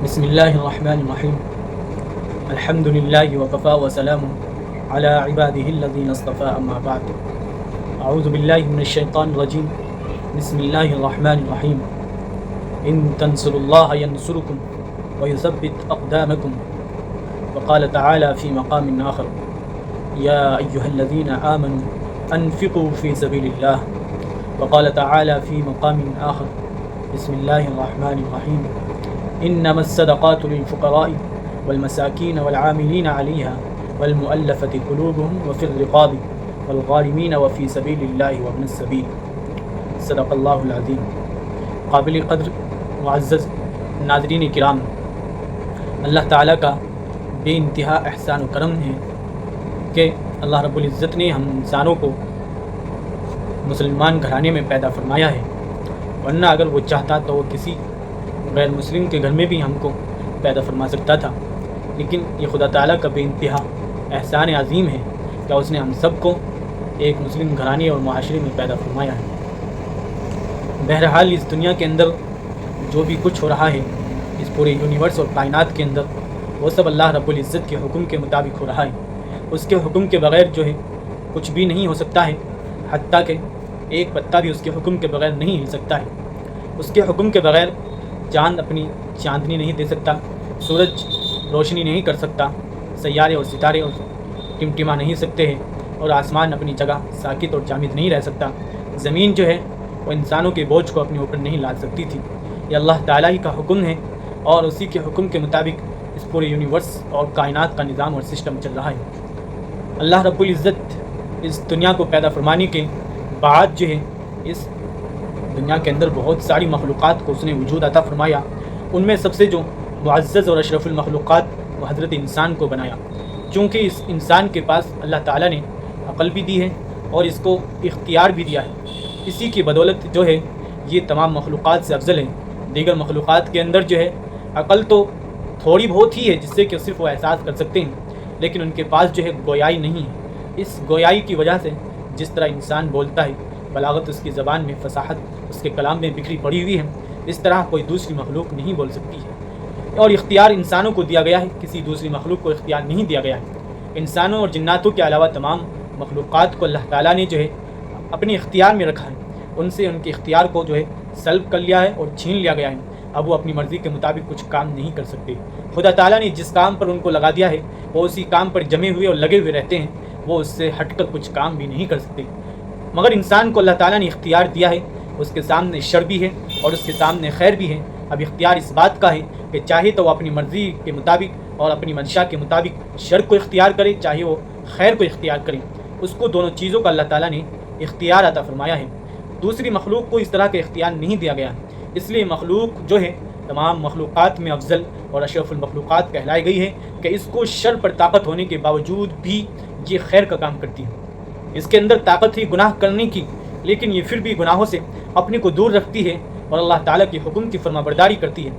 بسم اللہ الرحمن الرحیم الحمد للہ وکفا وسلام علی عبادہ الذین اصطفى اما بعد اعوذ باللہ من الشیطان الرجیم بسم اللہ الرحمن الرحیم ان تنصروا اللہ ینصرکم ویثبت اقدامکم وقال تعالی فی مقام آخر یا ایہا الذین آمنوا انفقوا فی سبیل اللہ وقال تعالی فی مقام آخر بسم اللہ الرحمن الرحیم انما الصدقات للفقراء والمساكين والعاملين عليها والمؤلفة قلوبهم وفي الرقاب والغارمين وفي سبيل الله وابن السبيل صدق اللہ العظیم. قابل قدر معزز ناظرین کرام، اللہ تعالیٰ کا بے انتہا احسان و کرم ہے کہ اللہ رب العزت نے ہم انسانوں کو مسلمان گھرانے میں پیدا فرمایا ہے، ورنہ اگر وہ چاہتا تو وہ کسی غیر مسلم کے گھر میں بھی ہم کو پیدا فرما سکتا تھا. لیکن یہ خدا تعالیٰ کا بے انتہا احسان عظیم ہے کہ اس نے ہم سب کو ایک مسلم گھرانے اور معاشرے میں پیدا فرمایا ہے. بہرحال اس دنیا کے اندر جو بھی کچھ ہو رہا ہے اس پورے یونیورس اور کائنات کے اندر، وہ سب اللہ رب العزت کے حکم کے مطابق ہو رہا ہے. اس کے حکم کے بغیر جو ہے کچھ بھی نہیں ہو سکتا ہے، حتیٰ کہ ایک پتا بھی اس کے حکم کے بغیر نہیں ہل سکتا ہے. اس کے حکم کے بغیر چاند اپنی چاندنی نہیں دے سکتا، سورج روشنی نہیں کر سکتا، سیارے اور ستارے اور ٹمٹما نہیں سکتے ہیں، اور آسمان اپنی جگہ ساکت اور جامد نہیں رہ سکتا. زمین جو ہے وہ انسانوں کے بوجھ کو اپنے اوپر نہیں لا سکتی تھی. یہ اللہ تعالیٰ ہی کا حکم ہے، اور اسی کے حکم کے مطابق اس پورے یونیورس اور کائنات کا نظام اور سسٹم چل رہا ہے. اللہ رب العزت اس دنیا کو پیدا فرمانے کے بعد جو ہے اس دنیا کے اندر بہت ساری مخلوقات کو اس نے وجود عطا فرمایا. ان میں سب سے جو معزز اور اشرف المخلوقات وہ حضرت انسان کو بنایا، چونکہ اس انسان کے پاس اللہ تعالیٰ نے عقل بھی دی ہے اور اس کو اختیار بھی دیا ہے. اسی کی بدولت جو ہے یہ تمام مخلوقات سے افضل ہے. دیگر مخلوقات کے اندر جو ہے عقل تو تھوڑی بہت ہی ہے جس سے کہ صرف وہ احساس کر سکتے ہیں، لیکن ان کے پاس جو ہے گویائی نہیں ہے. اس گویائی کی وجہ سے جس طرح انسان بولتا ہے، بلاغت اس کی زبان میں، فصاحت اس کے کلام میں بکھری پڑی ہوئی ہے، اس طرح کوئی دوسری مخلوق نہیں بول سکتی ہے. اور اختیار انسانوں کو دیا گیا ہے، کسی دوسری مخلوق کو اختیار نہیں دیا گیا ہے. انسانوں اور جناتوں کے علاوہ تمام مخلوقات کو اللہ تعالیٰ نے جو ہے اپنے اختیار میں رکھا ہے. ان سے ان کے اختیار کو جو ہے سلب کر لیا ہے اور چھین لیا گیا ہے. اب وہ اپنی مرضی کے مطابق کچھ کام نہیں کر سکتے. خدا تعالیٰ نے جس کام پر ان کو لگا دیا ہے وہ اسی کام پر جمے ہوئے اور لگے ہوئے رہتے ہیں، وہ اس سے ہٹ کر کچھ کام بھی نہیں کر سکتے. مگر انسان کو اللہ تعالیٰ نے اختیار دیا ہے، اس کے سامنے شر بھی ہے اور اس کے سامنے خیر بھی ہے. اب اختیار اس بات کا ہے کہ چاہے تو وہ اپنی مرضی کے مطابق اور اپنی منشا کے مطابق شر کو اختیار کرے، چاہے وہ خیر کو اختیار کرے. اس کو دونوں چیزوں کا اللہ تعالیٰ نے اختیار عطا فرمایا ہے. دوسری مخلوق کو اس طرح کا اختیار نہیں دیا گیا. اس لیے مخلوق جو ہے تمام مخلوقات میں افضل اور اشرف المخلوقات کہلائی گئی ہے کہ اس کو شر پر طاقت ہونے کے باوجود بھی یہ خیر کا کام کرتی ہے. اس کے اندر طاقت ہے گناہ کرنے کی، لیکن یہ پھر بھی گناہوں سے اپنے کو دور رکھتی ہے اور اللہ تعالیٰ کے حکم کی فرما برداری کرتی ہے.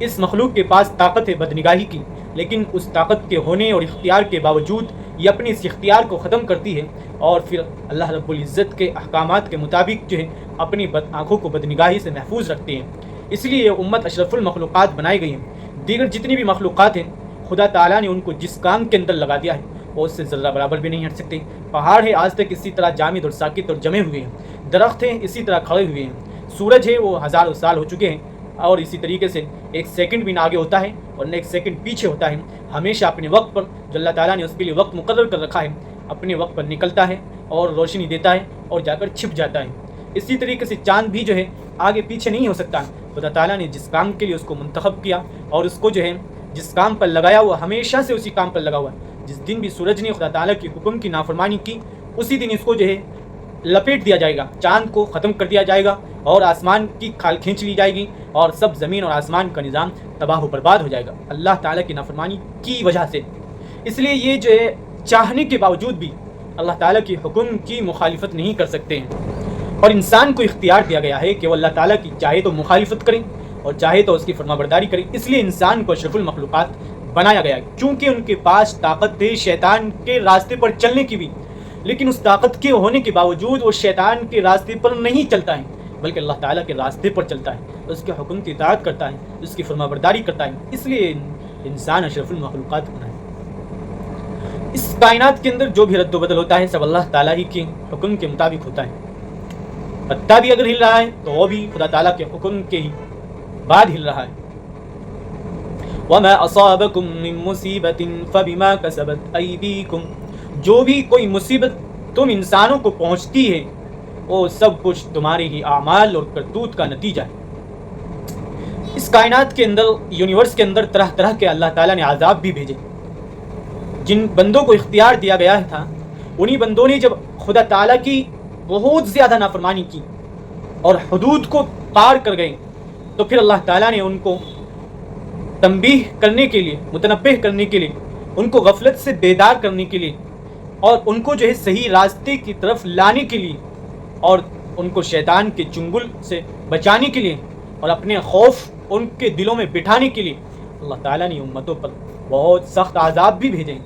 اس مخلوق کے پاس طاقت ہے بدنگاہی کی، لیکن اس طاقت کے ہونے اور اختیار کے باوجود یہ اپنے اس اختیار کو ختم کرتی ہے اور پھر اللہ رب العزت کے احکامات کے مطابق جو ہے اپنی آنکھوں کو بدنگاہی سے محفوظ رکھتے ہیں. اس لیے یہ امت اشرف المخلوقات بنائی گئی ہیں. دیگر جتنی بھی مخلوقات ہیں خدا تعالیٰ نے ان کو جس کام کے اندر لگا دیا ہے وہ اس سے ذرہ برابر بھی نہیں ہٹ سکتے. پہاڑ ہے آج تک اسی طرح جامد اور ساکت اور جمے ہوئے ہیں، درخت ہیں اسی طرح کھڑے ہوئے ہیں، سورج ہے وہ ہزاروں سال ہو چکے ہیں اور اسی طریقے سے ایک سیکنڈ بھی نہ آگے ہوتا ہے اور نہ ایک سیکنڈ پیچھے ہوتا ہے. ہمیشہ اپنے وقت پر جو اللہ تعالیٰ نے اس کے لیے وقت مقرر کر رکھا ہے اپنے وقت پر نکلتا ہے اور روشنی دیتا ہے اور جا کر چھپ جاتا ہے. اسی طریقے سے چاند بھی جو ہے آگے پیچھے نہیں ہو سکتا. خدا تعالیٰ نے جس کام کے لیے اس کو منتخب کیا اور اس کو جو ہے جس کام پر لگایا وہ ہمیشہ سے اسی کام پر لگا ہوا ہے. جس دن بھی سورج نے خدا تعالیٰ کے حکم کی نافرمانی کی اسی دن اس کو جو ہے لپیٹ دیا جائے گا، چاند کو ختم کر دیا جائے گا اور آسمان کی کھال کھینچ لی جائے گی اور سب زمین اور آسمان کا نظام تباہ و برباد ہو جائے گا اللہ تعالیٰ کی نافرمانی کی وجہ سے. اس لیے یہ جو ہے چاہنے کے باوجود بھی اللہ تعالیٰ کی حکم کی مخالفت نہیں کر سکتے ہیں، اور انسان کو اختیار دیا گیا ہے کہ وہ اللہ تعالیٰ کی چاہے تو مخالفت کریں اور چاہے تو اس کی فرما برداری کریں. اس لیے انسان کو اشرف المخلوقات بنایا گیا ہے کیونکہ ان کے پاس طاقت ہے شیطان کے راستے پر چلنے کی بھی، لیکن اس طاقت کے ہونے کے باوجود وہ شیطان کے راستے پر نہیں چلتا ہے. بلکہ اللہ تعالیٰ کے راستے پر چلتا ہے، اس کے حکم کی اطاعت کرتا ہے، اس کی فرما برداری کرتا ہے. اس لیے انسان اشرف المخلوقات بنا ہے. اس کائنات کے اندر جو بھی رد و بدل ہوتا ہے سب اللہ تعالیٰ ہی کے حکم کے مطابق ہوتا ہے. پتا بھی اگر ہل رہا ہے تو وہ بھی خدا تعالیٰ کے حکم کے ہی بعد ہل رہا ہے. وَمَا أَصَابَكُم مِّن مُّصِيبَةٍ فَبِمَا كَسَبَتْ أَيْدِيكُمْ، جو بھی کوئی مصیبت تم انسانوں کو پہنچتی ہے وہ سب کچھ تمہاری ہی اعمال اور کرتوت کا نتیجہ ہے. اس کائنات کے اندر، یونیورس کے اندر طرح طرح کے اللہ تعالیٰ نے عذاب بھی بھیجے. جن بندوں کو اختیار دیا گیا تھا انہی بندوں نے جب خدا تعالیٰ کی بہت زیادہ نافرمانی کی اور حدود کو پار کر گئے تو پھر اللہ تعالیٰ نے ان کو تنبیہ کرنے کے لیے، متنبہ کرنے کے لیے، ان کو غفلت سے بیدار کرنے کے لیے اور ان کو جو ہے صحیح راستے کی طرف لانے کے لیے اور ان کو شیطان کے چنگل سے بچانے کے لیے اور اپنے خوف ان کے دلوں میں بٹھانے کے لیے اللہ تعالیٰ نے امتوں پر بہت سخت عذاب بھی بھیجے.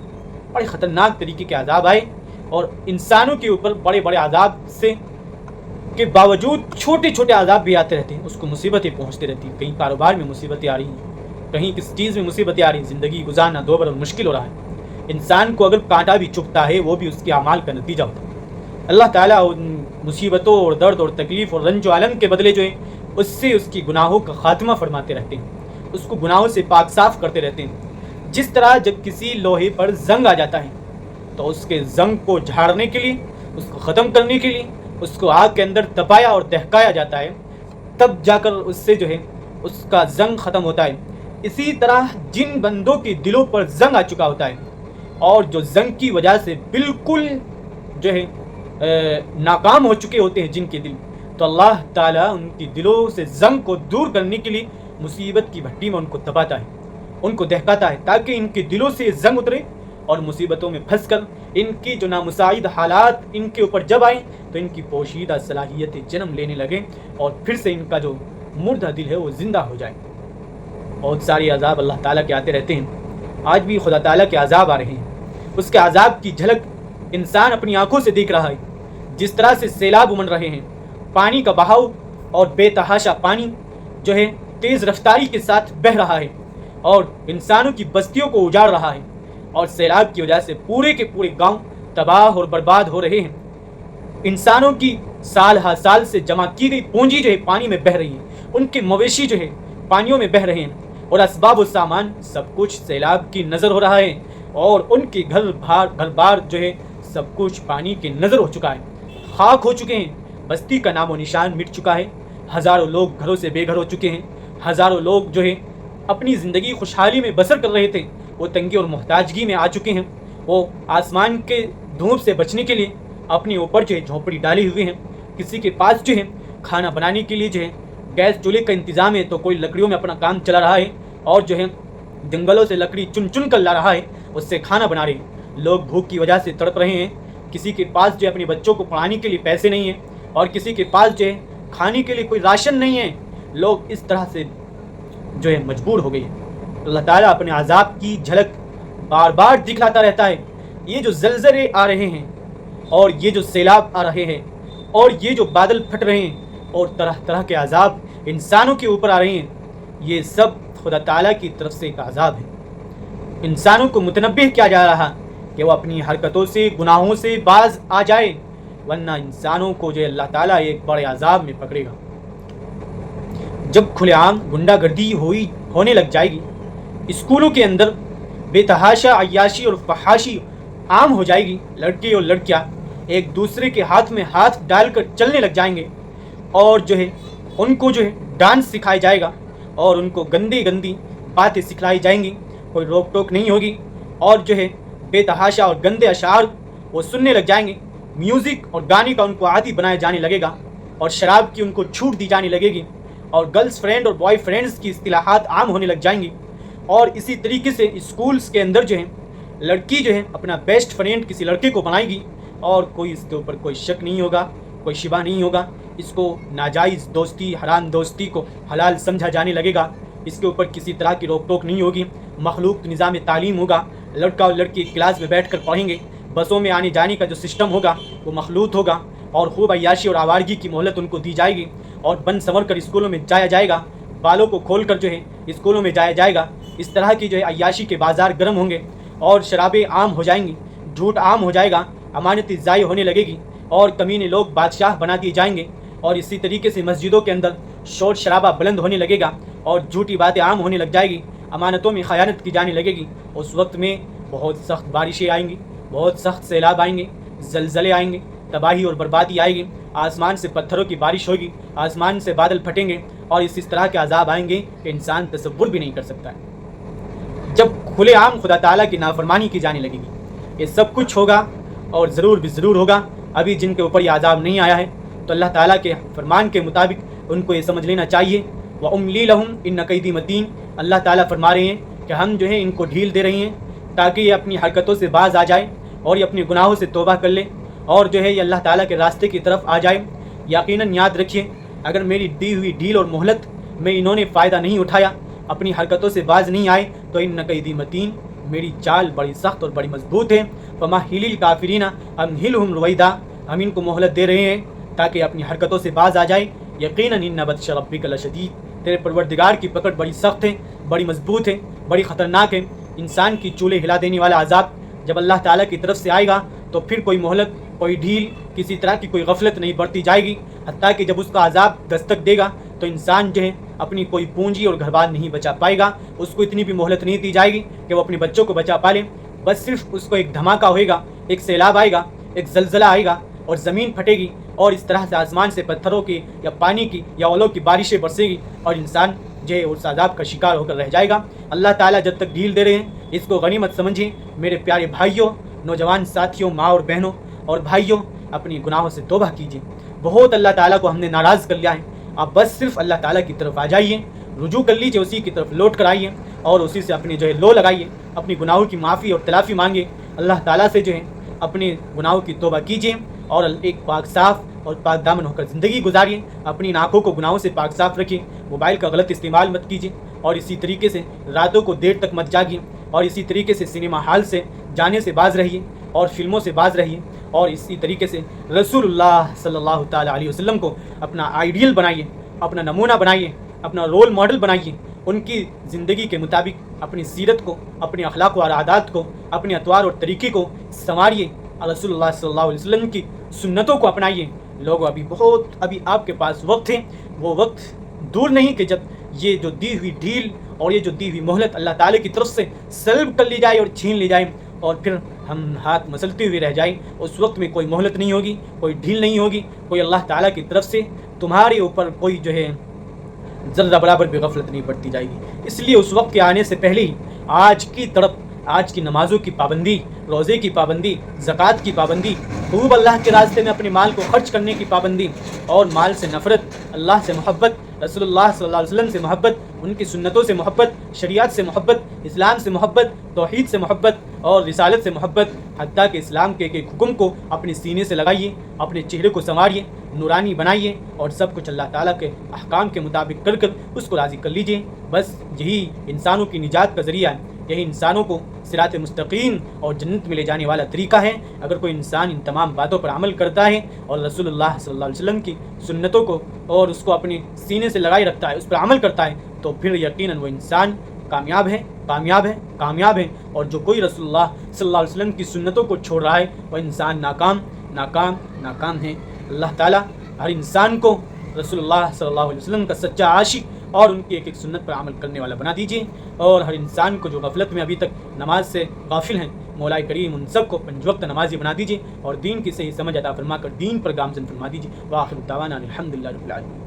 بڑے خطرناک طریقے کے عذاب آئے اور انسانوں کے اوپر بڑے بڑے عذاب سے کے باوجود چھوٹے چھوٹے عذاب بھی آتے رہتے ہیں. اس کو مصیبتیں پہنچتی رہتی ہیں. کہیں کاروبار میں مصیبتیں آ رہی ہیں، کہیں کس چیز میں مصیبتیں آ رہی ہیں. زندگی گزارنا دوبر اور مشکل ہو رہا ہے. انسان کو اگر کانٹا بھی چبھتا ہے وہ بھی اس کے اعمال کا نتیجہ ہوتا ہے. اللہ تعالیٰ ان مصیبتوں اور درد اور تکلیف اور رنج و الم کے بدلے جو ہے اس سے اس کی گناہوں کا خاتمہ فرماتے رہتے ہیں، اس کو گناہوں سے پاک صاف کرتے رہتے ہیں. جس طرح جب کسی لوہے پر زنگ آ جاتا ہے تو اس کے زنگ کو جھاڑنے کے لیے، اس کو ختم کرنے کے لیے اس کو آگ کے اندر تپایا اور دہکایا جاتا ہے، تب جا کر اس سے جو ہے اس کا زنگ ختم ہوتا ہے. اسی طرح جن بندوں کے دلوں پر زنگ آ چکا ہوتا ہے اور جو زنگ کی وجہ سے بالکل جو ہے ناکام ہو چکے ہوتے ہیں جن کے دل، تو اللہ تعالیٰ ان کی دلوں سے زنگ کو دور کرنے کے لیے مصیبت کی بھٹی میں ان کو دباتا ہے، ان کو دہکاتا ہے تاکہ ان کے دلوں سے زنگ اترے اور مصیبتوں میں پھنس کر ان کی جو نامساعد حالات ان کے اوپر جب آئیں تو ان کی پوشیدہ صلاحیتیں جنم لینے لگیں اور پھر سے ان کا جو مردہ دل ہے وہ زندہ ہو جائے. بہت سارے عذاب اللہ تعالیٰ کے آتے رہتے ہیں. آج بھی خدا تعالیٰ کے عذاب آ رہے ہیں. اس کے عذاب کی جھلک انسان اپنی آنکھوں سے دیکھ رہا ہے. جس طرح سے سیلاب امن رہے ہیں، پانی کا بہاؤ اور بے تحاشا پانی جو ہے تیز رفتاری کے ساتھ بہہ رہا ہے اور انسانوں کی بستیوں کو اجاڑ رہا ہے اور سیلاب کی وجہ سے پورے کے پورے گاؤں تباہ اور برباد ہو رہے ہیں. انسانوں کی سال ہا سال سے جمع کی گئی پونجی جو ہے پانی میں بہہ رہی ہے، ان کے مویشی جو ہے پانیوں میں بہہ رہے ہیں اور اسباب و سامان سب کچھ سیلاب کی نظر ہو رہا ہے اور ان کے گھر بار جو ہے سب کچھ پانی کی نظر ہو چکا ہے، خاک ہو چکے ہیں. بستی کا نام و نشان مٹ چکا ہے. ہزاروں لوگ گھروں سے بے گھر ہو چکے ہیں. ہزاروں لوگ جو ہے اپنی زندگی خوشحالی میں بسر کر رہے تھے وہ تنگی اور محتاجگی میں آ چکے ہیں. وہ آسمان کے دھوپ سے بچنے کے لیے اپنے اوپر جو ہے جھونپڑی ڈالی ہوئی ہیں. کسی کے پاس جو ہے کھانا بنانے کے لیے جو ہے گیس چولہے کا انتظام ہے تو کوئی لکڑیوں میں اپنا کام چلا رہا ہے اور جو ہے جنگلوں سے لکڑی چن چن کر لا رہا ہے، اس سے کھانا بنا رہے ہیں. لوگ بھوک کی وجہ سے تڑپ رہے ہیں. کسی کے پاس جو ہے اپنے بچوں کو پڑھانے کے لیے پیسے نہیں ہیں اور کسی کے پاس جو ہے کھانے کے لیے کوئی راشن نہیں ہے. لوگ اس طرح سے جو ہے مجبور ہو گئے ہیں. اللہ تعالیٰ اپنے عذاب کی جھلک بار بار دکھلاتا رہتا ہے. یہ جو زلزلے آ رہے ہیں اور یہ جو سیلاب آ رہے ہیں اور یہ جو بادل پھٹ رہے ہیں اور طرح طرح کے عذاب انسانوں کے اوپر آ رہے ہیں، یہ سب خدا تعالیٰ کی طرف سے ایک عذاب ہے. انسانوں کو متنبہ کیا جا رہا کہ وہ اپنی حرکتوں سے گناہوں سے باز آ جائے، ورنہ انسانوں کو جو اللہ تعالیٰ ایک بڑے عذاب میں پکڑے گا. جب کھلے عام گنڈا گردی ہونے لگ جائے گی، اسکولوں کے اندر بے تحاشا عیاشی اور فحاشی عام ہو جائے گی، لڑکے اور لڑکیاں ایک دوسرے کے ہاتھ میں ہاتھ ڈال کر چلنے لگ جائیں گے اور جو ہے ان کو جو ہے ڈانس سکھایا جائے گا اور ان کو گندی گندی باتیں سکھلائی جائیں گی، کوئی روک ٹوک نہیں ہوگی اور جو ہے بے تحاشا اور گندے اشعار وہ سننے لگ جائیں گے. میوزک اور گانے کا ان کو عادی بنایا جانے لگے گا اور شراب کی ان کو چھوٹ دی جانے لگے گی اور گرلز فرینڈ اور بوائے فرینڈز کی اصطلاحات عام ہونے لگ جائیں گی. اور اسی طریقے سے اسکولز کے اندر جو ہے لڑکی جو ہے اپنا بیسٹ فرینڈ کسی لڑکے کو بنائے گی اور کوئی اس کے اوپر کوئی شک نہیں ہوگا، کوئی شبہ نہیں ہوگا. اس کو ناجائز دوستی، حرام دوستی کو حلال سمجھا جانے لگے گا. اس کے اوپر کسی طرح کی روک ٹوک نہیں ہوگی. مخلوق نظام تعلیم ہوگا، لڑکا اور لڑکی کلاس میں بیٹھ کر پڑھیں گے. بسوں میں آنے جانے کا جو سسٹم ہوگا وہ مخلوط ہوگا اور خوب عیاشی اور آوارگی کی مہلت ان کو دی جائے گی اور بن سنور کر اسکولوں میں جایا جائے گا، بالوں کو کھول کر جو ہے اسکولوں میں جایا جائے گا، اس طرح کی جو ہے عیاشی کے بازار گرم ہوں گے اور شرابیں عام ہو جائیں گی، جھوٹ عام ہو جائے گا، امانتی ضائع ہونے لگے گی اور کمینے لوگ بادشاہ بنا دیے جائیں گے، اور اسی طریقے سے مسجدوں کے اندر شور شرابہ بلند ہونے لگے گا اور جھوٹی باتیں عام ہونے لگ جائے گی، امانتوں میں خیانت کی جانے لگے گی۔ اس وقت میں بہت سخت بارشیں آئیں گی، بہت سخت سیلاب آئیں گے، زلزلے آئیں گے، تباہی اور بربادی آئے گی، آسمان سے پتھروں کی بارش ہوگی، آسمان سے بادل پھٹیں گے اور اس طرح کے عذاب آئیں گے کہ انسان تصور بھی نہیں کر سکتا ہے۔ جب کھلے عام خدا تعالیٰ کی نافرمانی کی جانے لگے گی، یہ سب کچھ ہوگا اور ضرور بھی ضرور ہوگا۔ ابھی جن کے اوپر یہ عذاب نہیں آیا ہے تو اللہ تعالیٰ کے فرمان کے مطابق ان کو یہ سمجھ لینا چاہیے، وَأُمْلِي لَهُمْ إِنَّ كَيْدِي مَتِينٌ۔ اللہ تعالیٰ فرما رہے ہیں کہ ہم جو ہے ان کو ڈھیل دے رہے ہیں تاکہ یہ اپنی حرکتوں سے باز آ جائے اور یہ اپنے گناہوں سے توبہ کر لے اور جو ہے یہ اللہ تعالیٰ کے راستے کی طرف آ جائے۔ یقیناً یاد رکھیے، اگر میری دی ہوئی ڈھیل اور مہلت میں انہوں نے فائدہ نہیں اٹھایا، اپنی حرکتوں سے باز نہیں آئے، تو ان قیدی متین، میری چال بڑی سخت اور بڑی مضبوط ہے۔ فمہل الکافرین امہلہم رویدا، ہم ان کو مہلت دے رہے ہیں تاکہ اپنی حرکتوں سے باز آ جائے۔ یقیناً ان بطش ربک لشدید، تیرے پروردگار کی پکڑ بڑی سخت ہے، بڑی مضبوط ہے، بڑی خطرناک ہے۔ انسان کی چولے ہلا دینے والا عذاب جب اللہ تعالیٰ کی طرف سے آئے گا تو پھر کوئی مہلت، کوئی ڈھیل، کسی طرح کی کوئی غفلت نہیں برتی جائے گی، حتیٰ کہ جب اس کا عذاب دستک دے گا تو انسان جو ہے اپنی کوئی پونجی اور گھر بار نہیں بچا پائے گا، اس کو اتنی بھی مہلت نہیں دی جائے گی کہ وہ اپنے بچوں کو بچا پالے۔ بس صرف اس کو ایک دھماکہ ہوئے گا، ایک سیلاب آئے گا، ایک زلزلہ آئے گا اور زمین پھٹے گی اور اس طرح سے آسمان سے پتھروں کی یا پانی کی یا اولوں کی بارشیں برسے گی اور انسان جو ہے اس عذاب کا شکار ہو کر رہ جائے گا۔ اللہ تعالیٰ جب تک ڈھیل دے رہے ہیں اس کو غنیمت سمجھیں۔ میرے پیارے بھائیوں، نوجوان ساتھیوں، ماں اور بہنوں اور بھائیوں، اپنی گناہوں سے توبہ کیجیے۔ بہت اللہ تعالیٰ کو ہم نے ناراض کر لیا ہے، آپ بس صرف اللہ تعالیٰ کی طرف آ جائیے، رجوع کر لیجیے، اسی کی طرف لوٹ کر آئیے اور اسی سے اپنی جو ہے لو لگائیے، اپنی گناہوں کی معافی اور تلافی مانگے، اللہ تعالیٰ سے جو ہے اپنے گناہوں کی توبہ کیجیے اور ایک پاک صاف اور پاک دامن ہو کر زندگی گزاریے۔ اپنی آنکھوں کو گناہوں سے پاک صاف رکھیے، موبائل کا غلط استعمال مت کیجیے اور اسی طریقے سے راتوں کو دیر تک مت جاگیے اور اسی طریقے سے سنیما ہال سے جانے سے باز رہیے اور فلموں سے باز رہیے اور اسی طریقے سے رسول اللہ صلی اللہ تعالیٰ علیہ وسلم کو اپنا آئیڈیل بنائیے، اپنا نمونہ بنائیے، اپنا رول ماڈل بنائیے، ان کی زندگی کے مطابق اپنی سیرت کو، اپنے اخلاق و عادات کو، اپنے اطوار اور طریقے کو سنواریے، رسول اللہ صلی اللہ علیہ وسلم کی سنتوں کو اپنائیے۔ لوگوں ابھی آپ کے پاس وقت ہے، وہ وقت دور نہیں کہ جب یہ جو دی ہوئی ڈھیل اور یہ جو دی ہوئی مہلت اللہ تعالی کی طرف سے سلب کر لی جائے اور چھین لی جائے اور پھر ہم ہاتھ مسلتے ہوئے رہ جائیں۔ اس وقت میں کوئی مہلت نہیں ہوگی، کوئی ڈھیل نہیں ہوگی، کوئی اللہ تعالیٰ کی طرف سے تمہارے اوپر کوئی جو ہے ذرہ برابر بھی غفلت نہیں برتی جائے گی۔ اس لیے اس وقت کے آنے سے پہلے ہی آج کی تڑپ، آج کی نمازوں کی پابندی، روزے کی پابندی، زکوٰۃ کی پابندی، خوب اللہ کے راستے میں اپنے مال کو خرچ کرنے کی پابندی اور مال سے نفرت، اللہ سے محبت، رسول اللہ صلی اللہ علیہ وسلم سے محبت، ان کی سنتوں سے محبت، شریعت سے محبت، اسلام سے محبت، توحید سے محبت اور رسالت سے محبت، حتیٰ کہ اسلام کے ایک حکم کو اپنے سینے سے لگائیے، اپنے چہرے کو سنواریے، نورانی بنائیے اور سب کچھ اللہ تعالیٰ کے احکام کے مطابق کر کر اس کو راضی کر لیجیے۔ بس یہی انسانوں کی نجات کا ذریعہ ہے، یہی انسانوں کو صراط مستقیم اور جنت میں لے جانے والا طریقہ ہے۔ اگر کوئی انسان ان تمام باتوں پر عمل کرتا ہے اور رسول اللہ صلی اللہ علیہ وسلم کی سنتوں کو اور اس کو اپنے سینے سے لگائے رکھتا ہے، اس پر عمل کرتا ہے، تو پھر یقیناً وہ انسان کامیاب ہے، کامیاب ہے، کامیاب ہے۔ اور جو کوئی رسول اللہ صلی اللہ علیہ وسلم کی سنتوں کو چھوڑ رہا ہے وہ انسان ناکام، ناکام، ناکام ہے۔ اللہ تعالیٰ ہر انسان کو رسول اللہ صلی اللہ علیہ وسلم کا سچا عاشق اور ان کی ایک ایک سنت پر عمل کرنے والا بنا دیجیے، اور ہر انسان کو جو غفلت میں ابھی تک نماز سے غافل ہیں، مولا کریم ان سب کو 5 وقت نمازی بنا دیجیے اور دین کی صحیح سمجھ عطا فرما کر دین پر گامزن فرما دیجیے۔ وآخر دعوانا الحمدللہ رب العالمین۔